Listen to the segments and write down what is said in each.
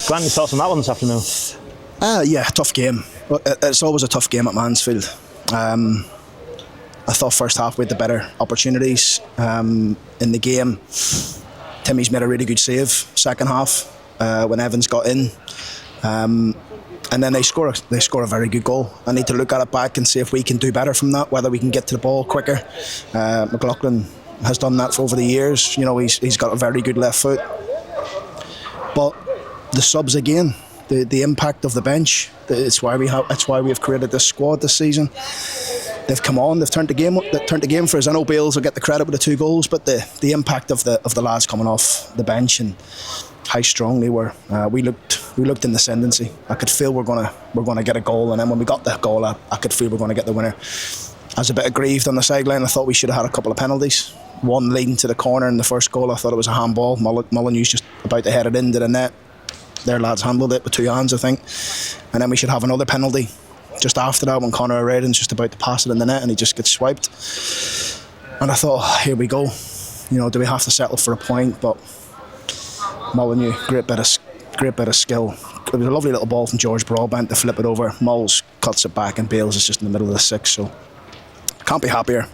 Grant, your thoughts on that one this afternoon? Yeah, tough game. It's always a tough game at Mansfield. I thought first half we had the better opportunities in the game. Timmy's made a really good save second half when Evans got in. And then they score a very good goal. I need to look at it back and see if we can do better from that, whether we can get to the ball quicker. McLaughlin has done that for over the years. You know, he's got a very good left foot. But the subs again, the impact of the bench. It's why we have created this squad this season. They've come on. They've turned the game for us. I know Bales will get the credit with the 2 goals, but the impact of the lads coming off the bench and how strong they were. We looked in the ascendancy. I could feel we're gonna get a goal, and then when we got the goal, I could feel we're gonna get the winner. I was a bit aggrieved on the sideline. I thought we should have had a couple of penalties. One leading to the corner in the first goal. I thought it was a handball. Molyneux's just about to head it into the net. Their lads handled it with 2 hands, I think. And then we should have another penalty just after that when Conor O'Riordan's just about to pass it in the net and he just gets swiped. And I thought, here we go. You know, do we have to settle for a point? But Molyneux, great bit of skill. It was a lovely little ball from George Broadbent to flip it over. Moles cuts it back and Bales is just in the middle of the 6. So can't be happier.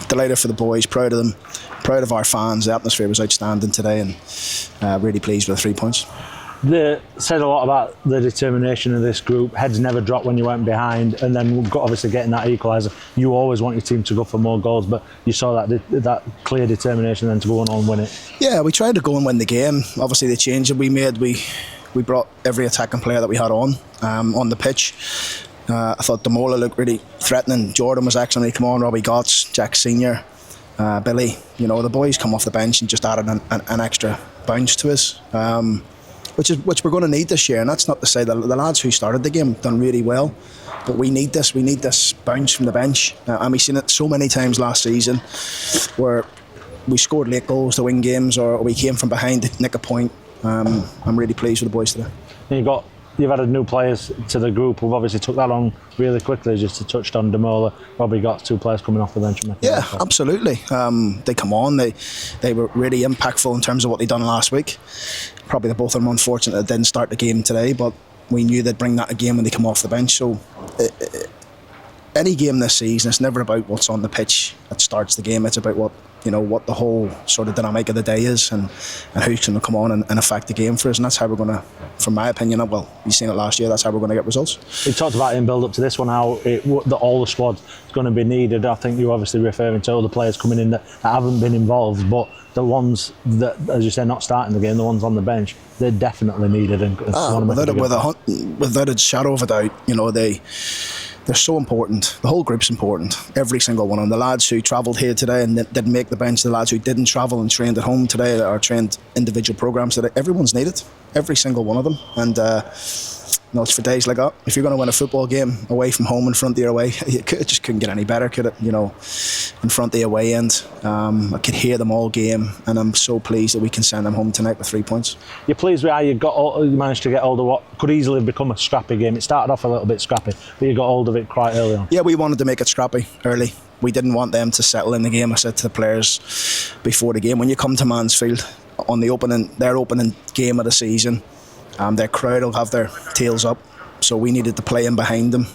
Delighted for the boys, proud of them, proud of our fans. The atmosphere was outstanding today and really pleased with the 3 points. They said a lot about the determination of this group. Heads never dropped when you went behind, and then obviously getting that equaliser. You always want your team to go for more goals, but you saw that clear determination then to go on and win it. Yeah, we tried to go and win the game. Obviously the change that we made, we brought every attacking player that we had on the pitch. I thought Demola looked really threatening. Jordan was excellent. He came on. Robbie Gotts, Jack Senior, Billy. You know, the boys come off the bench and just added an extra bounce to us. Which we're going to need this year, and that's not to say the lads who started the game done really well, but we need this bounce from the bench, and we've seen it so many times last season where we scored late goals to win games or we came from behind to nick a point. I'm really pleased with the boys today. You've added new players to the group. We've obviously took that on really quickly, just to touch on Demola. Probably got 2 players coming off the bench. Yeah, absolutely. They come on. They were really impactful in terms of what they done last week. Probably the both of them unfortunate that didn't start the game today, but we knew they'd bring that again when they come off the bench. So any game this season, it's never about what's on the pitch that starts the game. It's about what the whole sort of dynamic of the day is and who's going to come on and affect the game for us. And that's how we're going to, from my opinion, well, you've seen it last year, that's how we're going to get results. We talked about in build up to this one, how all the squad is going to be needed. I think you're obviously referring to all the players coming in that haven't been involved, but the ones that, as you say, not starting the game, the ones on the bench, they're definitely needed. And without a shadow of a doubt, you know, they're so important. The whole group's important. Every single one of them. The lads who travelled here today and didn't make the bench, the lads who didn't travel and trained at home today or trained individual programmes today, everyone's needed. Every single one of them. And it's for days like that. If you're going to win a football game away from home in front of your away, it just couldn't get any better, could it? You know, in front of the away end. I could hear them all game, and I'm so pleased that we can send them home tonight with 3 points. You're pleased with how you managed to get hold of what could easily have become a scrappy game. It started off a little bit scrappy, but you got hold of it quite early on. Yeah, we wanted to make it scrappy early. We didn't want them to settle in the game. I said to the players before the game, when you come to Mansfield on their opening game of the season, their crowd will have their tails up, so we needed to play in behind them.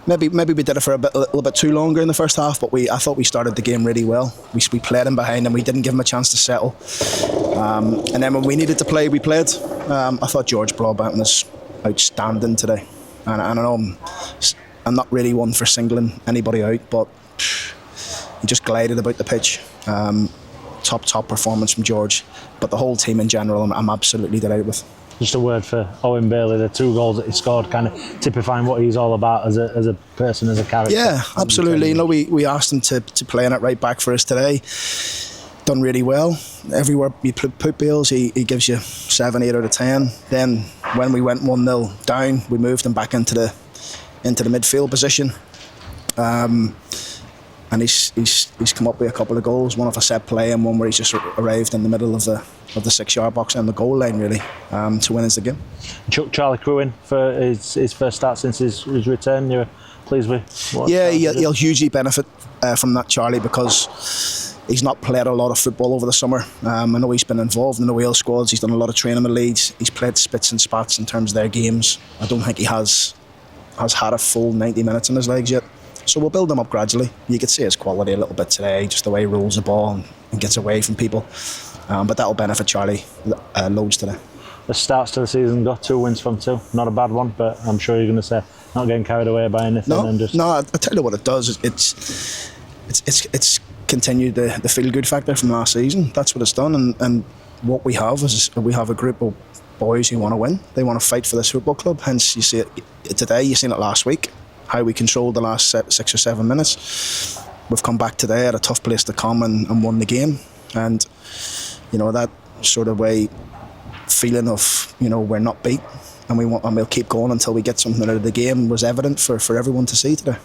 Maybe we did it for a little bit too longer in the first half, but I thought we started the game really well. We played in behind them. We didn't give them a chance to settle, and then when we needed to play, we played. I thought George Broadbent was outstanding today, and I know I'm not really one for singling anybody out, but he just glided about the pitch. Top performance from George, but the whole team in general, I'm absolutely delighted with. Just a word for Owen Bailey, the 2 goals that he scored, kind of typifying what he's all about as a person, as a character. Yeah, absolutely. You know, we asked him to play in it right back for us today. Done really well. Everywhere you put Bales, he gives you 7, 8 out of 10. Then when we went 1-0 down, we moved him back into the midfield position. And he's come up with a couple of goals, one off a set play and one where he's just arrived in the middle of the 6-yard box and the goal line, really, to win us the game. Chuck Charlie Crew in for his first start since his return. You're pleased with what? Yeah, he'll hugely benefit from that, Charlie, because He's not played a lot of football over the summer. I know he's been involved in the Wales squads. He's done a lot of training with Leeds. He's played spits and spats in terms of their games. I don't think he has had a full 90 minutes in his legs yet. So we'll build him up gradually. You could see his quality a little bit today, just the way he rolls the ball and gets away from people. But that'll benefit Charlie loads today. The starts to the season, got 2 wins from 2. Not a bad one, but I'm sure you're going to say not getting carried away by anything. No, I tell you what it does. It's continued the feel-good factor from last season. That's what it's done. And what we have is we have a group of boys who want to win. They want to fight for this football club. Hence, you see it today. You've seen it last week. How we controlled the last 6 or 7 minutes. We've come back today at a tough place to come and won the game. And that sort of way feeling of we're not beat and we'll keep going until we get something out of the game was evident for everyone to see today.